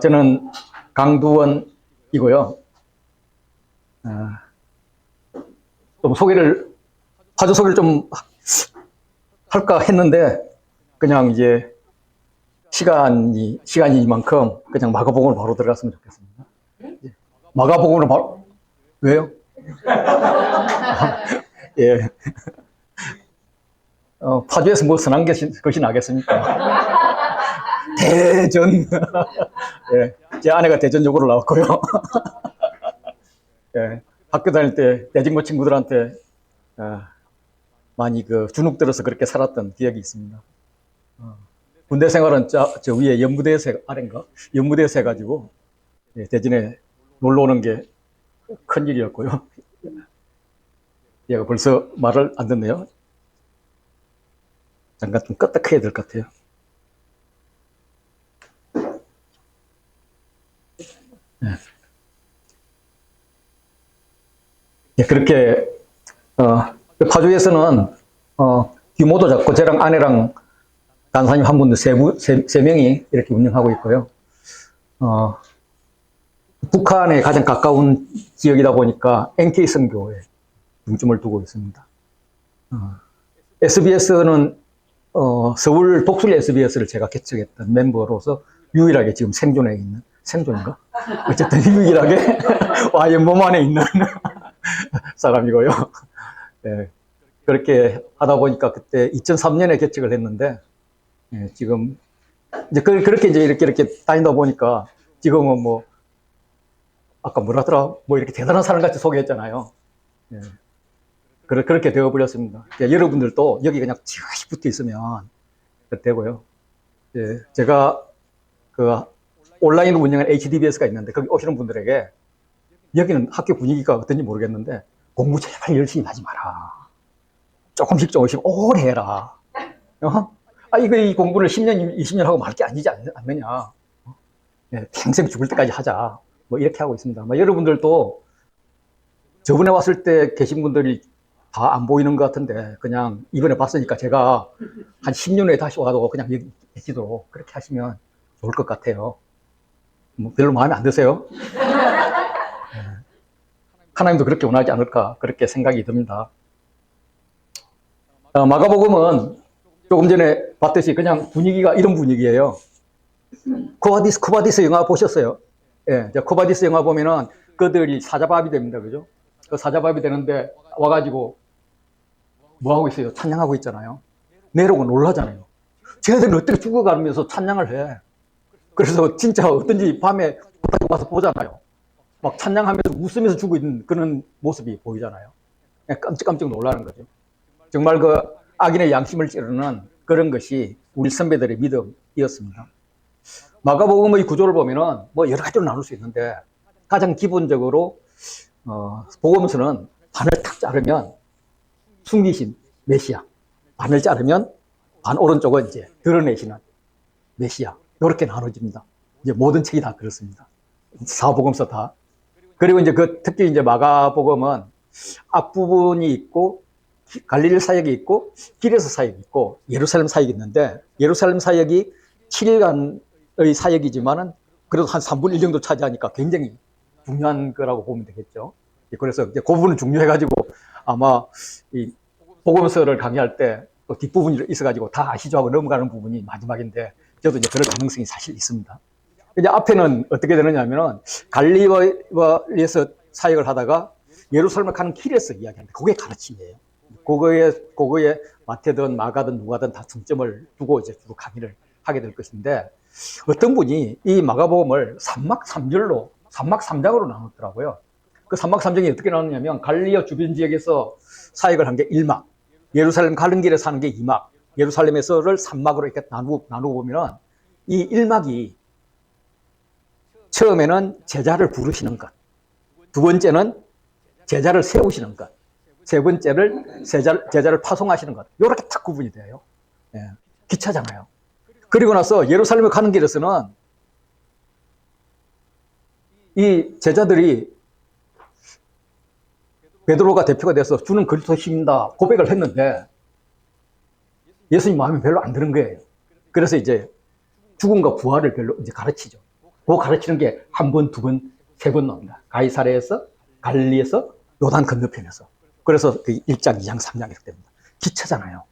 저는 강두원이고요. 좀 파주 소개를 좀 할까 했는데, 그냥 이제 시간이니만큼 그냥 마가복음으로 바로 들어갔으면 좋겠습니다. 마가복음으로 바로, 왜요? 예. 파주에서 뭐 선한 것이 나겠습니까? 대전. 예. 제 아내가 대전 여고를 나왔고요. 예. 학교 다닐 때 대진고 친구들한테 많이 주눅 들어서 그렇게 살았던 기억이 있습니다. 군대 생활은 저 위에 연무대에서 아래인가? 연무대에서 해가지고, 예, 대전에 놀러 오는 게 큰일이었고요. 얘가 벌써 말을 안 듣네요. 잠깐 좀 껐다 켜야 될 것 같아요. 예, 그렇게 파주에서는 규모도 작고 저랑 아내랑 간사님 한 분도 세 명이 이렇게 운영하고 있고요. 북한에 가장 가까운 지역이다 보니까 NK 선교에 중점을 두고 있습니다. SBS는 서울 독수리 SBS를 제가 개척했던 멤버로서 유일하게 지금 생존인가? 어쨌든 유일하게 YM몸 안에 있는 사람이고요. 예, 그렇게 하다 보니까 그때 2003년에 개척을 했는데, 예, 지금 이제 그렇게 이제 이렇게 다니다 보니까 지금은 뭐 아까 뭐라더라 뭐 이렇게 대단한 사람 같이 소개했잖아요. 예, 그렇게 되어버렸습니다. 그러니까 여러분들도 여기 그냥 지그시 붙어 있으면 되고요. 예, 제가 온라인으로 운영하는 HDBS가 있는데 거기 오시는 분들에게 여기는 학교 분위기가 어떤지 모르겠는데 공부 제발 열심히 하지 마라. 조금씩 오래 해라. 이 공부를 10년, 20년 하고 말 게 아니지 않느냐. 예, 평생 죽을 때까지 하자. 뭐 이렇게 하고 있습니다. 여러분들도 저번에 왔을 때 계신 분들이 다 안 보이는 것 같은데 그냥 이번에 봤으니까 제가 한 10년 후에 다시 와도 그냥 여기 계시도록 그렇게 하시면 좋을 것 같아요. 뭐 별로 마음에 안 드세요? 하나님도 그렇게 원하지 않을까 그렇게 생각이 듭니다. 마가복음은 조금 전에 봤듯이 그냥 분위기가 이런 분위기예요. 코바디스 영화 보셨어요? 예, 코바디스 영화 보면은 그들이 사자밥이 됩니다. 그죠? 그 사자밥이 되는데 와가지고 뭐 하고 있어요? 찬양하고 있잖아요. 내려오고 놀라잖아요. 쟤네들은 어떻게 죽어가면서 찬양을 해. 그래서 진짜 어떤지 밤에 와서 보잖아요. 막 찬양하면서 웃으면서 죽고 있는 그런 모습이 보이잖아요. 깜짝깜짝 놀라는 거죠. 정말 악인의 양심을 찌르는 그런 것이 우리 선배들의 믿음이었습니다. 마가복음의 구조를 보면은 뭐 여러 가지로 나눌 수 있는데 가장 기본적으로 복음서는 반을 탁 자르면 숨기신 메시아, 반을 자르면 반 오른쪽은 이제 드러내시는 메시아, 이렇게 나눠집니다. 이제 모든 책이 다 그렇습니다. 사복음서 다. 그리고 이제 특히 이제 마가복음은 앞부분이 있고 갈릴리 사역이 있고 길에서 사역이 있고 예루살렘 사역이 있는데 예루살렘 사역이 7일간의 사역이지만은 그래도 한 3분의 1 정도 차지하니까 굉장히 중요한 거라고 보면 되겠죠. 그래서 이제 그 부분은 중요해가지고 아마 이 복음서를 강의할 때 또 뒷부분이 있어가지고 다 아시죠 하고 넘어가는 부분이 마지막인데 저도 이제 그럴 가능성이 사실 있습니다. 이제 앞에는 어떻게 되느냐 하면은 갈릴리에서 사역을 하다가 예루살렘을 가는 길에서 이야기하는데 그게 가르침이에요. 그거에 마태든 마가든 누가든 다 중점을 두고 이제 주로 강의를 하게 될 것인데 어떤 분이 이 마가복음을 3막 3장으로 나눴더라고요. 그 3막 3장이 어떻게 나눴냐면 갈릴리와 주변 지역에서 사역을 한 게 1막, 예루살렘 가는 길에 사는 게 2막, 예루살렘에서를 3막으로 이렇게 나누고 보면은 이 1막이 처음에는 제자를 부르시는 것, 두 번째는 제자를 세우시는 것, 세 번째를 제자를 파송하시는 것, 이렇게 딱 구분이 돼요. 예, 기차잖아요. 그리고 나서 예루살렘에 가는 길에서는 이 제자들이 베드로가 대표가 돼서 주는 그리스도십니다 고백을 했는데 예수님 마음에 별로 안 드는 거예요. 그래서 이제 죽음과 부활을 별로 이제 가르치죠. 그 가르치는 게 한 번, 두 번, 세 번 나옵니다. 가이사랴에서, 갈릴리에서, 요단 건너편에서. 그래서 그 1장, 2장, 3장 이렇게 됩니다. 기차잖아요.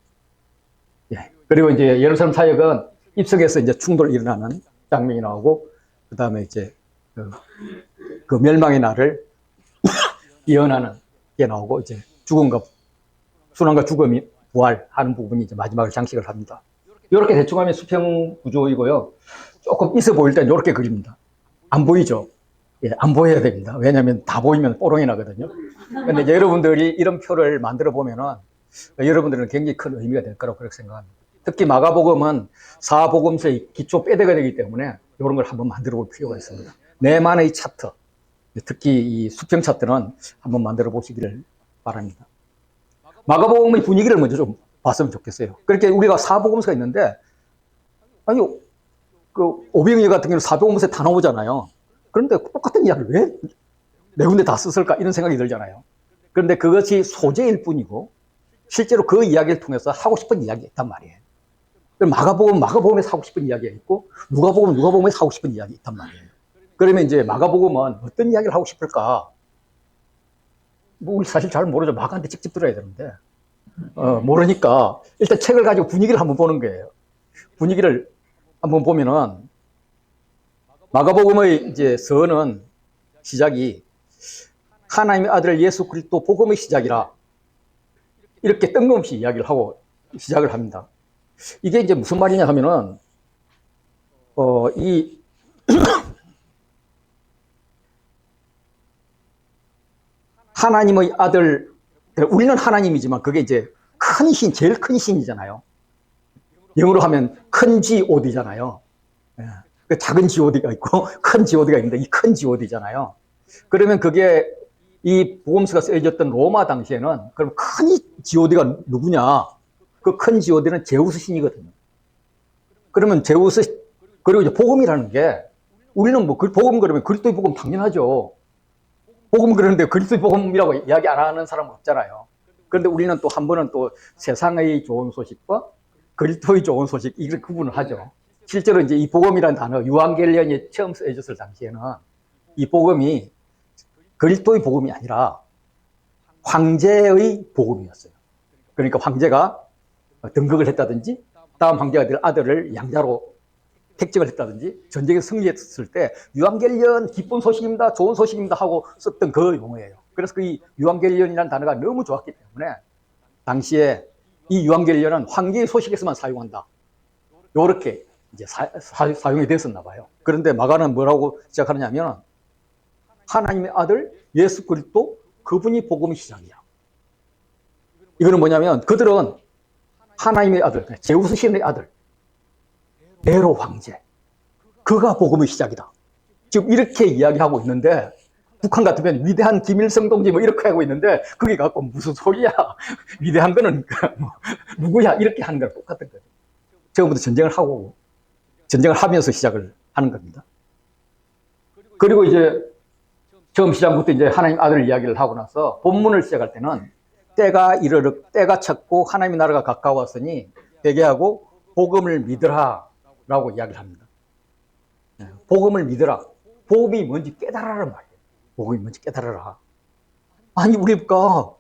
예. 그리고 이제 예루살렘 사역은 입성에서 이제 충돌이 일어나는 장면이 나오고, 그 다음에 이제 그 멸망의 날을 예언하는 게 나오고, 이제 죽음과, 순환과 죽음이 부활하는 부분이 이제 마지막을 장식을 합니다. 이렇게 대충 하면 수평 구조이고요. 조금 있어 보일 땐 이렇게 그립니다. 안 보이죠? 예, 안 보여야 됩니다. 왜냐하면 다 보이면 뽀롱이 나거든요. 근데 여러분들이 이런 표를 만들어 보면은 여러분들은 굉장히 큰 의미가 될 거라고 그렇게 생각합니다. 특히 마가복음은 사복음서의 기초 뼈대가 되기 때문에 이런 걸 한번 만들어 볼 필요가 있습니다. 네만의 차트, 특히 이 수평 차트는 한번 만들어 보시기를 바랍니다. 마가복음의 분위기를 먼저 좀 봤으면 좋겠어요. 그렇게 우리가 사복음서가 있는데, 아니, 그 오병이어 같은 경우는 사복음서에 다 나오잖아요. 그런데 똑같은 이야기를 왜 네 군데 다 썼을까? 이런 생각이 들잖아요. 그런데 그것이 소재일 뿐이고, 실제로 그 이야기를 통해서 하고 싶은 이야기가 있단 말이에요. 마가복음에서 하고 싶은 이야기가 있고, 누가복음에서 하고 싶은 이야기가 있단 말이에요. 그러면 이제 마가복음은 어떤 이야기를 하고 싶을까? 뭐, 우리 사실 잘 모르죠. 마가한테 직접 들어야 되는데. 모르니까, 일단 책을 가지고 분위기를 한번 보는 거예요. 분위기를 한번 보면은, 마가복음의 이제 서는 시작이 하나님의 아들 예수 그리스도 복음의 시작이라, 이렇게 뜬금없이 이야기를 하고 시작을 합니다. 이게 이제 무슨 말이냐 하면은, 하나님의 아들, 우리는 하나님이지만 그게 이제 큰 신, 제일 큰 신이잖아요. 영어로 하면 큰 God잖아요. 그 작은 God가 있고 큰 God가 있는데 이 큰 God잖아요. 그러면 그게 이 복음서가 쓰여졌던 로마 당시에는 그럼 큰 God가 누구냐? 그 큰 God는 제우스 신이거든요. 그러면 제우스, 그리고 이제 복음이라는 게 우리는 뭐 복음 그러면 그리스도의 복음 당연하죠. 복음 그러는데 그리스도의 복음이라고 이야기 안 하는 사람은 없잖아요. 그런데 우리는 또 한 번은 또 세상의 좋은 소식과 그리스도의 좋은 소식, 이걸 구분을 하죠. 실제로 이제 이 복음이라는 단어, 유한겔리언이 처음 쓰여졌을 당시에는 이 복음이 그리스도의 복음이 아니라 황제의 복음이었어요. 그러니까 황제가 등극을 했다든지, 다음 황제가 될 아들을 양자로 택정을 했다든지, 전쟁에 승리했을 때 유한겔리언 기쁜 소식입니다, 좋은 소식입니다 하고 썼던 그 용어예요. 그래서 그 유한겔리언이라는 단어가 너무 좋았기 때문에 당시에 이 유한겔리언은 황제의 소식에서만 사용한다, 요렇게 이제 사용이 됐었나 봐요. 그런데 마가는 뭐라고 시작하느냐면 하나님의 아들 예수 그리스도, 그분이 복음의 시작이야. 이거는 뭐냐면 그들은 하나님의 아들, 제우스 신의 아들, 네로 황제, 그가 복음의 시작이다. 지금 이렇게 이야기하고 있는데, 북한 같으면 위대한 김일성 동지 뭐 이렇게 하고 있는데, 그게 갖고 무슨 소리야? 위대한 거는 뭐 누구야? 이렇게 하는 거랑 똑같은 거예요. 처음부터 전쟁을 하면서 시작을 하는 겁니다. 그리고 이제 처음 시작부터 이제 하나님 아들 이야기를 하고 나서 본문을 시작할 때는 때가 찼고 하나님의 나라가 가까웠으니 회개하고 복음을 믿으라 라고 이야기를 합니다. 복음을 믿으라. 복음이 뭔지 깨달으라는 말이에요. 복음이 뭔지 깨달으라. 아니, 우리가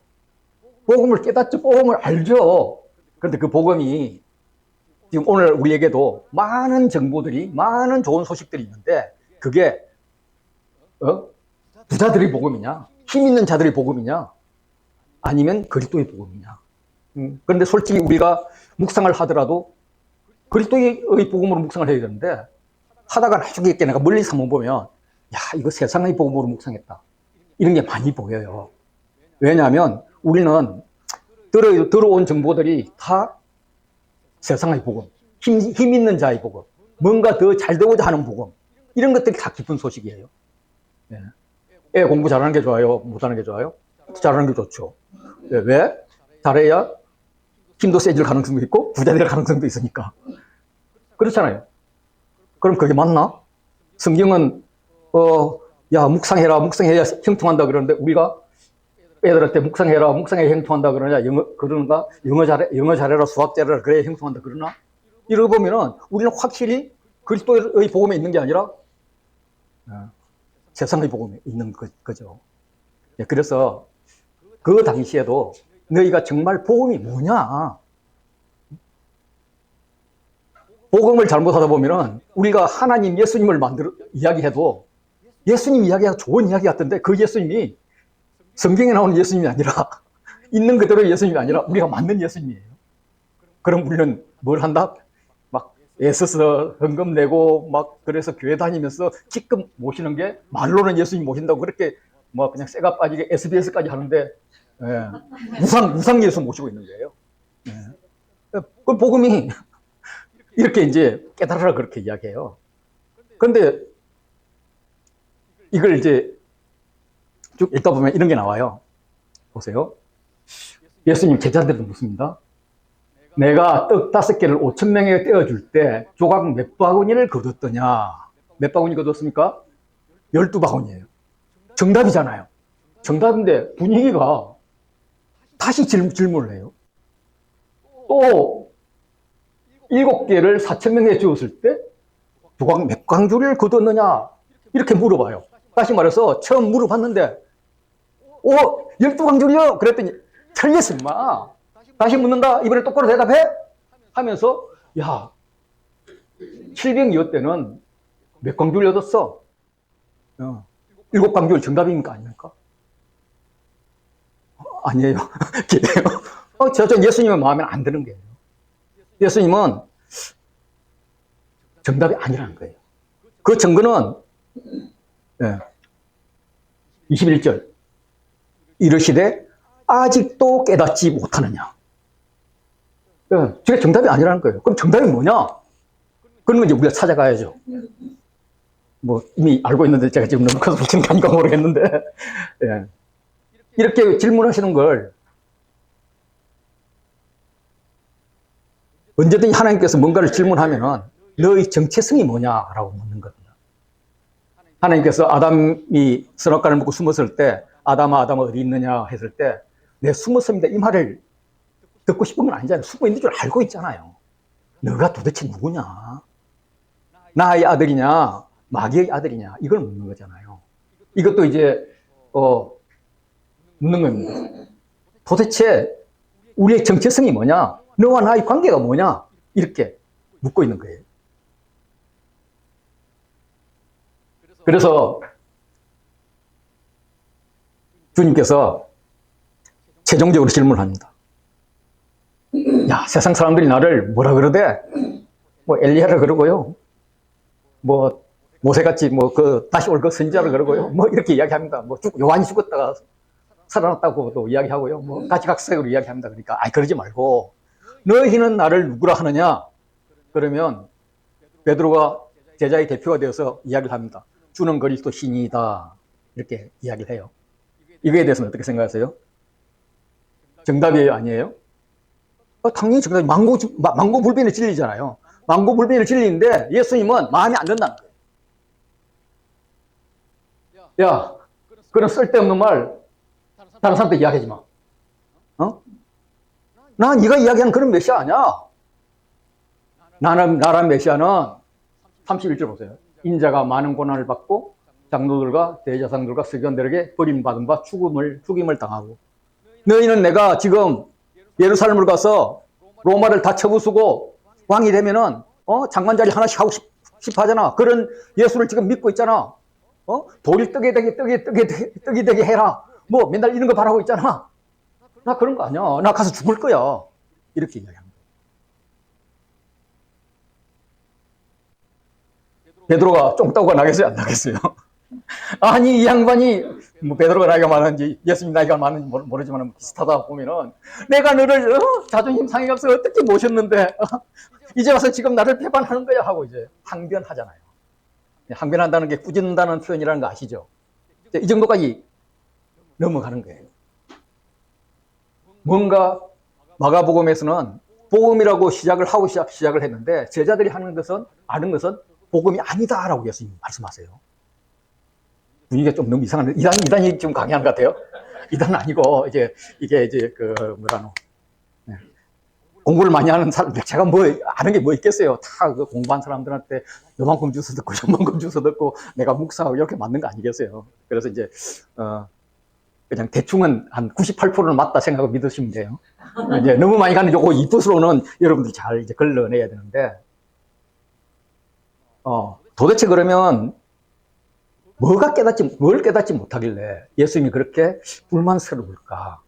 복음을 깨닫죠. 복음을 알죠. 그런데 그 복음이 지금 오늘 우리에게도 많은 정보들이, 많은 좋은 소식들이 있는데, 그게 부자들의 복음이냐, 힘 있는 자들의 복음이냐, 아니면 그리스도의 복음이냐. 그런데 솔직히 우리가 묵상을 하더라도 그리스도의 복음으로 묵상을 해야 되는데, 하다가 나중에 내가 멀리서 한번 보면, 야, 이거 세상의 복음으로 묵상했다, 이런 게 많이 보여요. 왜냐하면 우리는 들어온 정보들이 다 세상의 복음, 힘 있는 자의 복음, 뭔가 더 잘 되고자 하는 복음, 이런 것들이 다 기쁜 소식이에요. 애 공부 잘하는 게 좋아요? 못하는 게 좋아요? 잘하는 게 좋죠. 왜? 잘해야 힘도 세질 가능성도 있고 부자 될 가능성도 있으니까. 그렇잖아요. 그럼 그게 맞나? 성경은 야, 묵상해야 형통한다 그러는데, 우리가 애들한테 묵상해야 형통한다 그러냐? 영어 잘해라, 수학 잘해라, 그래야 형통한다 그러나? 이러고 보면은 우리는 확실히 그리스도의 복음에 있는 게 아니라 세상의 복음이 있는 거죠. 그래서 그 당시에도 너희가 정말 복음이 뭐냐? 복음을 잘못하다 보면은 우리가 하나님 예수님을 이야기해도 예수님 이야기가 좋은 이야기 같던데 그 예수님이 성경에 나오는 예수님이 아니라 있는 그대로의 예수님이 아니라 우리가 만든 예수님이에요. 그럼 우리는 뭘 한다? 막 애써서 헌금 내고 막 그래서 교회 다니면서 지금 모시는 게 말로는 예수님 모신다고 그렇게 뭐 그냥 쇠가 빠지게 SBS까지 하는데 우상 예수 모시고 있는 거예요. 그 복음이 이렇게 이제 깨달으라 그렇게 이야기해요. 그런데 이걸 이제 쭉 읽다 보면 이런 게 나와요. 보세요. 예수님 제자들도 묻습니다. 내가 떡 5개를 5,000명에게 떼어줄 때 조각 몇 바구니를 거뒀더냐? 몇 바구니 거뒀습니까? 12바구니예요. 정답이잖아요. 정답인데 분위기가 다시 질문을 해요. 또 7개를 4,000명에 주었을 때 조각 몇 광주를 거뒀느냐? 이렇게 물어봐요. 다시 말해서 처음 물어봤는데 12광주리요? 그랬더니 틀렸어 임마. 다시 묻는다. 이번에 똑바로 대답해? 하면서 야 702호 때는 몇 광주를 얻었어? 7광주를 정답입니까? 아닙니까? 아니에요. 기대요. 저 예수님의 마음에 안 드는 거예요. 예수님은 정답이 아니라는 거예요. 그 증거는 21절 이르시되 아직도 깨닫지 못하느냐. 저게 정답이 아니라는 거예요. 그럼 정답이 뭐냐? 그런 건 이제 우리가 찾아가야죠. 뭐 이미 알고 있는데 제가 지금 너무 커서 붙이는 게 아닌가 모르겠는데 이렇게 질문하시는 걸 언제든지 하나님께서 뭔가를 질문하면은 너의 정체성이 뭐냐라고 묻는 겁니다. 하나님께서 아담이 선악과를 먹고 숨었을 때 아담아 어디 있느냐 했을 때 내 숨었습니다 이 말을 듣고 싶은 건 아니잖아요. 숨어 있는 줄 알고 있잖아요. 너가 도대체 누구냐? 나의 아들이냐 마귀의 아들이냐 이걸 묻는 거잖아요. 이것도 이제 묻는 겁니다. 도대체 우리의 정체성이 뭐냐? 너와 나의 관계가 뭐냐? 이렇게 묻고 있는 거예요. 그래서 주님께서 최종적으로 질문합니다. 야, 세상 사람들이 나를 뭐라 그러대? 뭐 엘리야라 그러고요. 뭐 모세같이 다시 올 그 선지자라 그러고요. 뭐 이렇게 이야기합니다. 뭐 요한이 죽었다가 살아났다고도 이야기하고요. 뭐 가지각색으로 이야기합니다. 그러니까 그러지 말고 너희는 나를 누구라 하느냐? 그러면 베드로가 제자의 대표가 되어서 이야기를 합니다. 주는 그리스도 신이다. 이렇게 이야기를 해요. 이거에 대해서는 어떻게 생각하세요? 정답이에요? 아니에요? 당연히 정답이 망고불변의 진리잖아요. 망고불변의 진리인데 예수님은 마음에 안 든다는 거예요. 야, 그런 쓸데없는 말 다른 사람한테 이야기하지 마. 나 네가 이야기하는 그런 메시아 아니야. 나란 메시아는 31절 보세요. 인자가 많은 고난을 받고 장로들과 대제사장들과 서기관들에게 버림받은 바 죽임을 당하고 너희는 내가 지금 예루살렘을 가서 로마를 다 쳐부수고 왕이 되면은 장관 자리 하나씩 하고 싶어 하잖아. 그런 예수를 지금 믿고 있잖아. 돌이 떡이 되게 해라. 뭐 맨날 이런 거 바라고 있잖아. 나 그런 거 아니야. 나 가서 죽을 거야. 이렇게 이야기합니다. 베드로가 쫑따구가 나겠어요? 안 나겠어요? 아니 이 양반이 뭐 베드로가 나이가 많은지 예수님 나이가 많은지 모르지만 비슷하다 보면은 내가 너를 자존심 상해서 어떻게 모셨는데 이제 와서 지금 나를 배반하는 거야 하고 이제 항변하잖아요. 항변한다는 게 꾸짖는다는 표현이라는 거 아시죠? 이 정도까지 넘어가는 거예요. 뭔가 마가복음에서는 복음이라고 시작을 했는데 제자들이 아는 것은 복음이 아니다라고 예수님이 말씀하세요. 분위기가 좀 너무 이상한데 이단이 좀 강의하는 것 같아요. 이단은 아니고 이게 공부를 많이 하는 사람, 제가 뭐, 아는 게 뭐 있겠어요. 다 그 공부한 사람들한테 요만큼 주워 듣고, 요만큼 주워 듣고, 내가 묵상하고 이렇게 맞는 거 아니겠어요. 그래서 이제, 그냥 대충은 한 98%는 맞다 생각하고 믿으시면 돼요. 이제 너무 많이 가는 요거 2%로는 여러분들이 잘 이제 걸러내야 되는데, 도대체 그러면 뭘 깨닫지 못하길래 예수님이 그렇게 불만스러울까?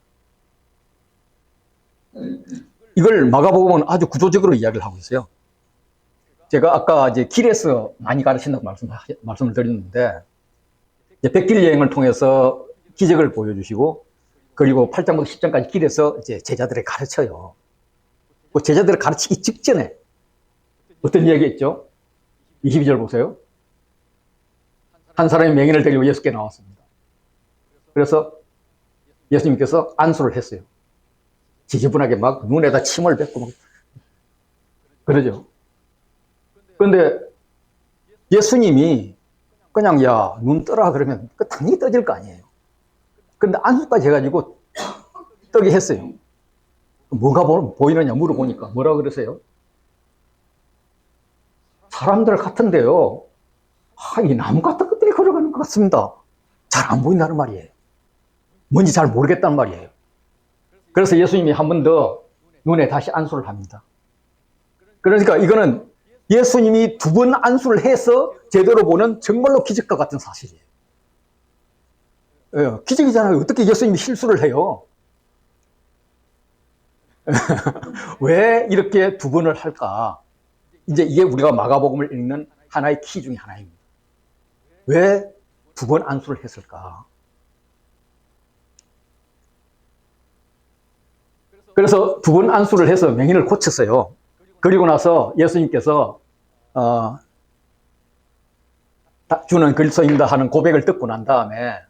이걸 마가복음은 아주 구조적으로 이야기를 하고 있어요. 제가 아까 이제 길에서 많이 가르친다고 말씀을 드렸는데, 이제 백길 여행을 통해서 기적을 보여주시고, 그리고 8장부터 10장까지 길에서 이제 제자들을 가르쳐요. 그 제자들을 가르치기 직전에 어떤 이야기 했죠? 22절 보세요. 한 사람이 맹인을 데리고 예수께 나왔습니다. 그래서 예수님께서 안수를 했어요. 지저분하게 막 눈에다 침을 뱉고 막 그러죠. 그런데 예수님이 그냥 야, 눈 떠라 그러면 당연히 떠질 거 아니에요. 근데 안수까지 해가지고 떠게 했어요. 뭐가 보이느냐 물어보니까 뭐라 그러세요? 사람들 같은데요. 이 나무 같은 것들이 걸어가는 것 같습니다. 잘 안 보인다는 말이에요. 뭔지 잘 모르겠다는 말이에요. 그래서 예수님이 한 번 더 눈에 다시 안수를 합니다. 그러니까 이거는 예수님이 2번 안수를 해서 제대로 보는 정말로 기적과 같은 사실이에요. 기적이잖아요. 어떻게 예수님이 실수를 해요? 왜 이렇게 2번을 할까? 이제 이게 우리가 마가복음을 읽는 하나의 키 중에 하나입니다. 왜 2번 안수를 했을까? 그래서 2번 안수를 해서 맹인을 고쳤어요. 그리고 나서 예수님께서 주는 그리스도입니다 하는 고백을 듣고 난 다음에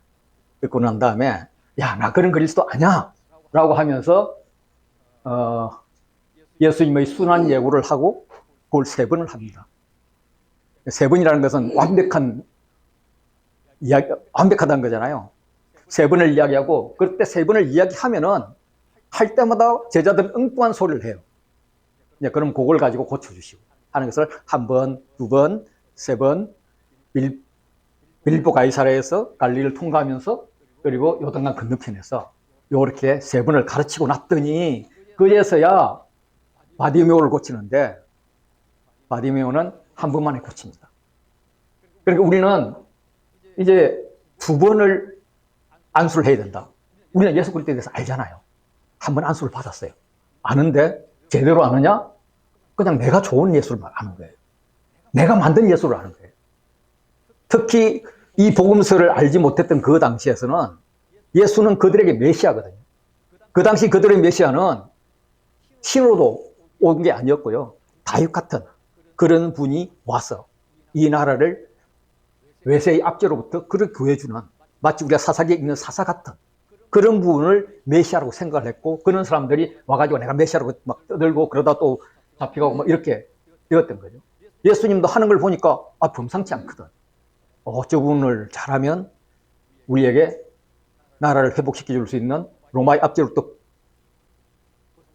야, 나 그런 그리스도 아니야 라고 하면서 예수님의 순환 예고를 하고 그걸 3번을 합니다. 3번이라는 것은 완벽하다는 거잖아요. 3번을 이야기하고 그때 3번을 이야기하면은 할 때마다 제자들은 엉뚱한 소리를 해요. 이제 그럼 그걸 가지고 고쳐주시고 하는 것을 1번, 2번, 3번 빌보 가이사랴에서 갈릴리를 통과하면서 그리고 요단강 건너편에서 요렇게 3번을 가르치고 났더니 그제서야 바디메오를 고치는데 바디메오는 1번만에 고칩니다. 그러니까 우리는 이제 2번을 안수를 해야 된다. 우리는 예수 그리스도에 대해서 알잖아요. 1번 안수를 받았어요. 아는데 제대로 아느냐? 그냥 내가 좋은 예수를 아는 거예요. 내가 만든 예수를 아는 거예요. 특히 이 복음서를 알지 못했던 그 당시에서는 예수는 그들에게 메시아거든요. 그 당시 그들의 메시아는 신으로도 온 게 아니었고요. 다윗 같은 그런 분이 와서 이 나라를 외세의 압제로부터 그를 구해주는 마치 우리가 사사기에 있는 사사 같은 그런 분을 메시아라고 생각을 했고 그런 사람들이 와가지고 내가 메시아라고 막 떠들고 그러다 또 잡혀가고 막 이렇게 되었던 거죠. 예수님도 하는 걸 보니까 범상치 않거든. 저분을 잘하면 우리에게 나라를 회복시켜 줄 수 있는 로마의 압제로부터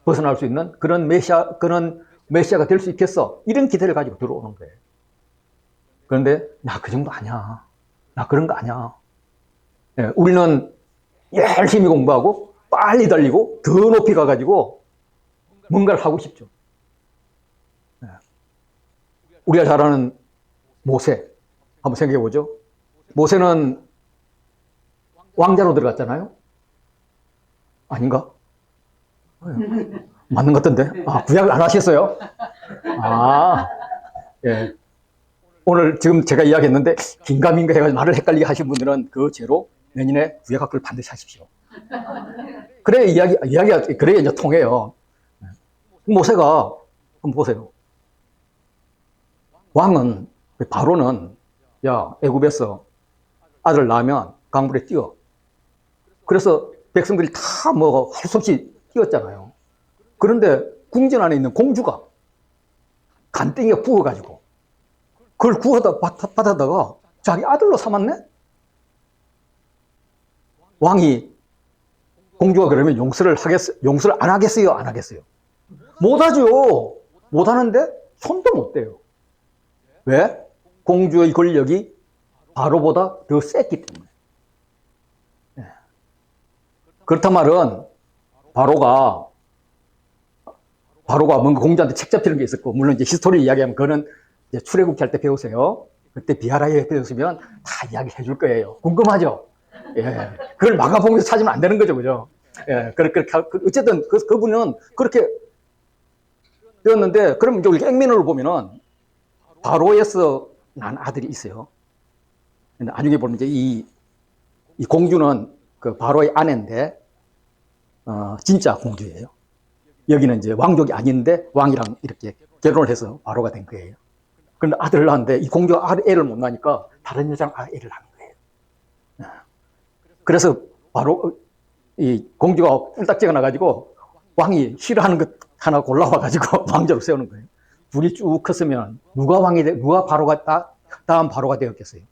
벗어날 수 있는 그런 메시아가 될 수 있겠어. 이런 기대를 가지고 들어오는 거예요. 그런데 나 그 정도 아니야. 나 그런 거 아니야. 우리는 열심히 공부하고 빨리 달리고 더 높이 가가지고 뭔가를 하고 싶죠. 우리가 잘 아는 모세 한번 생각해 보죠. 모세는 왕자로 들어갔잖아요. 아닌가? 맞는 것 같던데. 구약을 안 하셨어요? 예. 오늘 지금 제가 이야기했는데 긴가민가 해가지고 말을 헷갈리게 하신 분들은 그 죄로 내년에 구약학교를 반드시 하십시오. 그래 이야기가 그래야 이제 통해요. 모세가 한번 보세요. 왕은 바로는 야 애굽에서 아들 낳으면 강물에 뛰어. 그래서 백성들이 다 뭐 할 수 없이 뛰었잖아요. 그런데 궁전 안에 있는 공주가 간땡이가 부어가지고 그걸 구하다 받아다가 자기 아들로 삼았네? 왕이 공주가 그러면 용서를 안 하겠어요? 안 하겠어요? 못하죠. 못하는데 손도 못 대요. 왜? 공주의 권력이 바로보다 더 셌기 때문에. 그렇단 말은 바로가 뭔가 공주한테 책 잡히는 게 있었고, 물론 이제 히스토리 이야기하면 그거는 이제 출애굽기 할 때 배우세요. 그때 비하라에 배웠으면 다 이야기해 줄 거예요. 궁금하죠? 예. 그걸 마가복음에서 찾으면 안 되는 거죠, 그죠? 예. 그렇게 어쨌든 그분은 그렇게 되었는데, 그럼 이제 우리 액면으로 보면은 바로에서 난 아들이 있어요. 나중에 보면 이제 이 공주는 그 바로의 아내인데, 진짜 공주예요. 여기는 이제 왕족이 아닌데 왕이랑 이렇게 결혼을 해서 바로가 된 거예요. 그런데 아들을 낳았는데 이 공주가 애를 못 낳으니까 다른 여자랑 애를 낳는 거예요. 그래서 바로 이 공주가 꿀딱지가 나가지고 왕이 싫어하는 것 하나 골라와가지고 왕자로 세우는 거예요. 둘이 쭉 컸으면 누가 바로가 다음 바로가 되었겠어요?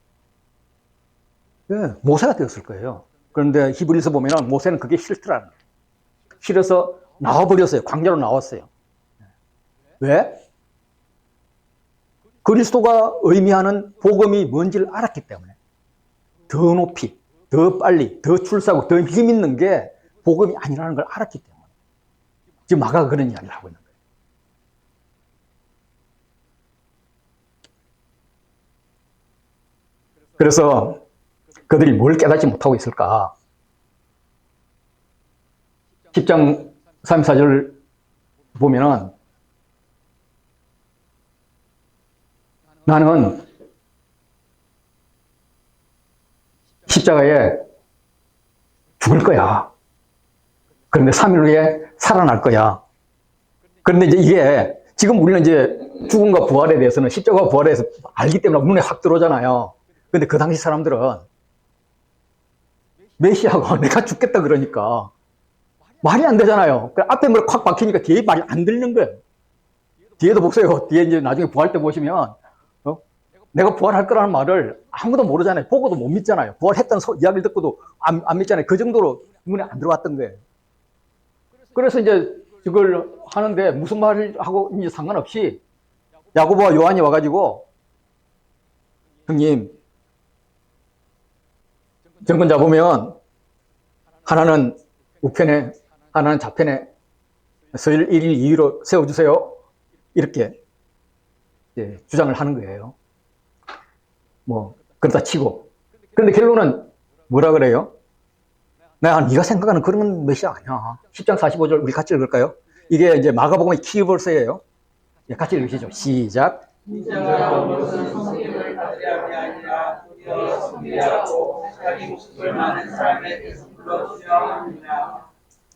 네, 모세가 되었을 거예요. 그런데 히브리서 보면은 모세는 그게 싫더라는 거예요. 싫어서 나와버렸어요. 광야로 나왔어요. 왜? 그리스도가 의미하는 복음이 뭔지를 알았기 때문에. 더 높이, 더 빨리, 더 출세하고 더 힘있는 게 복음이 아니라는 걸 알았기 때문에. 지금 마가가 그런 이야기를 하고 있는 거예요. 그래서 그들이 뭘 깨닫지 못하고 있을까? 10장 3, 4절 보면은 나는 십자가에 죽을 거야. 그런데 3일 후에 살아날 거야. 그런데 이제 이게 지금 우리는 이제 죽음과 부활에 대해서는 십자가와 부활에 대해서 알기 때문에 눈에 확 들어오잖아요. 근데 그 당시 사람들은 메시아가 내가 죽겠다 그러니까 말이 안 되잖아요. 앞에 뭐 콱 박히니까 뒤에 말이 안 들리는 거예요. 뒤에도 보세요. 뒤에 이제 나중에 부활 때 보시면 내가 부활할 거라는 말을 아무도 모르잖아요. 보고도 못 믿잖아요. 부활했다는 이야기를 듣고도 안 믿잖아요. 그 정도로 눈에 안 들어왔던 거예요. 그래서 이제 이걸 하는데 무슨 말을 하고 이제 상관없이 야고보와 요한이 와가지고 형님 정권 잡으면 하나는 우편에 하나는 좌편에 서일 1일 2위로 세워주세요. 이렇게 주장을 하는 거예요. 뭐 그러다 치고. 그런데 결론은 뭐라 그래요? 네가 생각하는 그런 메시아 아니야. 10장 45절 우리 같이 읽을까요? 이게 이제 마가복음의 키버스예요. 같이 읽으시죠. 시작.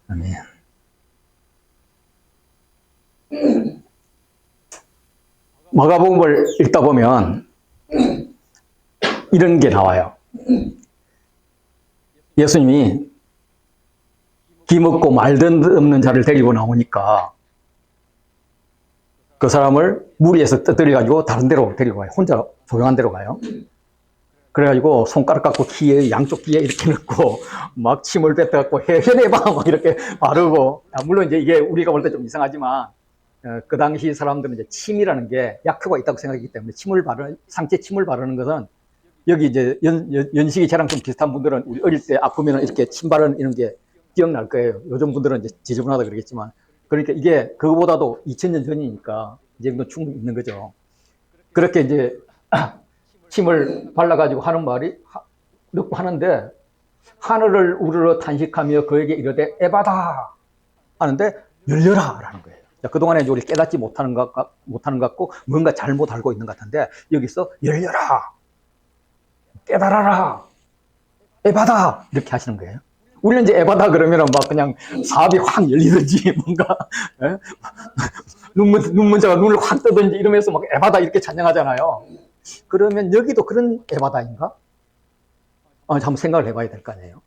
아멘. 마가복음을 읽다 보면 이런 게 나와요. 예수님이 기먹고 말든 없는 자를 데리고 나오니까 그 사람을 무리에서 떠들여가지고 다른 데로 데리고 가요. 혼자 조용한 데로 가요. 그래가지고 손가락 갖고 귀에 양쪽 귀에 이렇게 넣고 막 침을 뱉어갖고 해내봐 막 이렇게 바르고, 물론 이제 이게 우리가 볼 때 좀 이상하지만 그 당시 사람들은 이제 침이라는 게 약효가 있다고 생각했기 때문에 상체에 침을 바르는 것은 여기 이제 연식이 저랑 좀 비슷한 분들은 우리 어릴 때 아프면 이렇게 침 바르는 이런 게 기억날 거예요. 요즘 분들은 이제 지저분하다 그러겠지만, 그러니까 이게 그거보다도 2000년 전이니까 이 정도 충분히 있는 거죠. 그렇게 이제 침을 발라가지고 하는 말이 넣고 하는데 하늘을 우러러 탄식하며 그에게 이르되 에바다 하는데 열려라 라는 거예요. 그동안에 우리 깨닫지 못하는 것 같고 뭔가 잘못 알고 있는 것 같은데 여기서 열려라, 깨달아라, 에바다 이렇게 하시는 거예요. 우리는 이제 에바다 그러면은 막 그냥 사업이 확 열리든지 뭔가 눈문자가 눈을 확 뜨든지 이러면서 막 에바다 이렇게 찬양하잖아요. 그러면 여기도 그런 에바다인가? 한번 생각을 해봐야 될 거 아니에요.